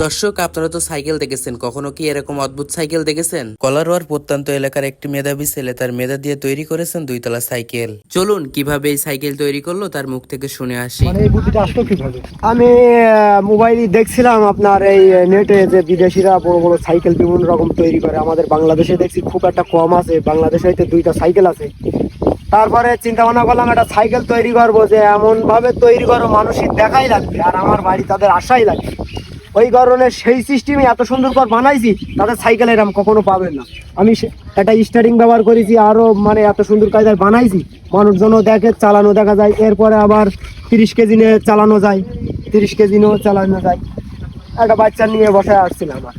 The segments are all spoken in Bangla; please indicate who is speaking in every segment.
Speaker 1: দর্শক, আপনারা তো সাইকেল দেখেছেন, কখনো কি এরকম অদ্ভুত সাইকেল দেখেছেন? কলারোয়ার প্রত্যন্ত এলাকার একটি মেধাবী ছেলে তার মেধা দিয়ে তৈরি করেছেন দুইতলা সাইকেল। চলুন কিভাবে এই সাইকেল তৈরি করলো তার মুখ থেকে শুনে আসি।
Speaker 2: মানে এই বুদ্ধিটা আসলো কিভাবে?
Speaker 3: আমি মোবাইলে দেখছিলাম আপনার এই নেটে যে বিদেশিরা বড় বড় সাইকেল বিভিন্ন রকম তৈরি করে। আমাদের বাংলাদেশে দেখছি খুব একটা কম আছে, বাংলাদেশে হয়তো দুইটা সাইকেল আছে। তারপরে চিন্তা ভাবনা করলাম একটা সাইকেল তৈরি করবো, যে এমন ভাবে তৈরি করবো মানুষই দেখাই লাগবে আর আমার বাড়ি তাদের আশাই লাগবে। ওই কারণে সেই সিস্টেমে এত সুন্দর করে বানাইছি, তাদের সাইকেল এরকম কখনো পাবেন না। আমি একটা স্টারিং ব্যবহার করেছি, আরো মানে এত সুন্দর কায়দায় বানাইছি, মানুষজনও দেখে, চালানো দেখা যায়। এরপরে আবার 30 কেজি নিয়ে চালানো যায়, 30 কেজি নিয়েও চালানো যায়। একটা বাচ্চা নিয়ে বসে আসছিলাম আমার,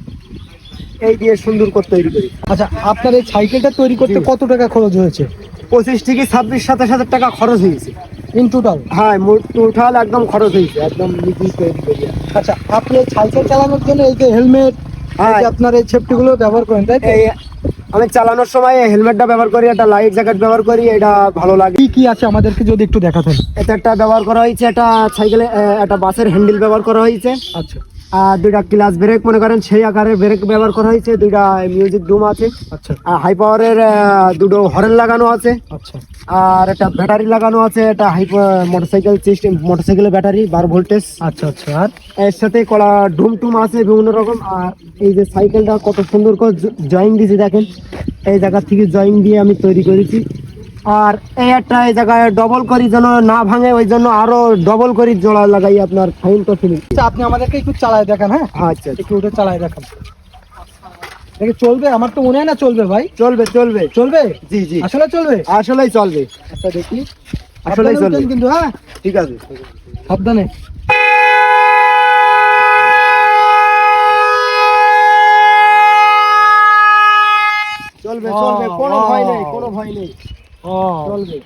Speaker 3: এই দিয়ে সুন্দর করে তৈরি করি।
Speaker 2: আচ্ছা, আপনার এই সাইকেলটা তৈরি করতে কত টাকা খরচ হয়েছে?
Speaker 3: 25 থেকে 26-27 টাকা খরচ হয়েছে
Speaker 2: ইন টোটাল?
Speaker 3: হ্যাঁ, টোটাল একদম খরচ হয়েছে, একদম নিজেই তৈরি করি।
Speaker 2: আচ্ছা, আপনি এই সাইকেল চালানোর জন্য এই যে হেলমেট,
Speaker 3: হ্যাঁ,
Speaker 2: আপনার এই সেফটিগুলো ব্যবহার করেন, তাই তো?
Speaker 3: এই আমি চালানোর সময় হেলমেটটা ব্যবহার করি, একটা লাইফ জ্যাকেট ব্যবহার করি, এটা ভালো লাগে।
Speaker 2: কি কি আছে আমাদেরকে যদি একটু দেখাতেন।
Speaker 3: এতে একটা ব্যবহার করা হয়েছে, একটা সাইকেলে একটা বাসের হ্যান্ডেল ব্যবহার করা হয়েছে,
Speaker 2: আচ্ছা
Speaker 3: আর দুইটা ক্লাচ ব্রেক মনে করেন সেই আকারের ব্রেক ব্যবহার করা হয়েছে, দুইটা মিউজিক ডুম আছে,
Speaker 2: আচ্ছা
Speaker 3: আর হাই পাওয়ারের দুটো হর্ন লাগানো আছে,
Speaker 2: আচ্ছা
Speaker 3: আর একটা ব্যাটারি লাগানো আছে, একটা হাই মোটরসাইকেল সিস্টেম, মোটরসাইকেলের ব্যাটারি 12 ভোল্টেজ।
Speaker 2: আচ্ছা আচ্ছা। আর
Speaker 3: এর সাথে কলা ডুম টুম আছে বিভিন্ন রকম। আর এই যে সাইকেলটা কত সুন্দর করে জয়েন দিয়েছি দেখেন, এই জায়গা থেকে জয়েন দিয়ে আমি তৈরি করেছি। আর এই একটা এই জায়গায় ডবল করি যেন না ভাঙে, ওই জন্য আরো ডবল করি জোড়া লাগাই আপনার ফাইন তো ফিলিং।
Speaker 2: আচ্ছা, আপনি আমাদেরকে একটু চালায় দেখান। হ্যাঁ
Speaker 3: আচ্ছা,
Speaker 2: একটু ওটা চালায় দেখান। দেখে চলবে? আমার তো মনে হয় না চলবে ভাই।
Speaker 3: চলবে চলবে
Speaker 2: চলবে?
Speaker 3: জি জি,
Speaker 2: আসলে চলবে?
Speaker 3: আসলেই চলবে,
Speaker 2: আচ্ছা দেখি,
Speaker 3: আসলেই
Speaker 2: সাবধানে
Speaker 3: চলবে
Speaker 2: উঠেন কিন্তু। হ্যাঁ
Speaker 3: ঠিক আছে।
Speaker 2: সাবধানে।
Speaker 3: চলবে চলবে, কোনো ভয় নেই, কোনো ভয় নেই,
Speaker 2: ও
Speaker 3: চলবে।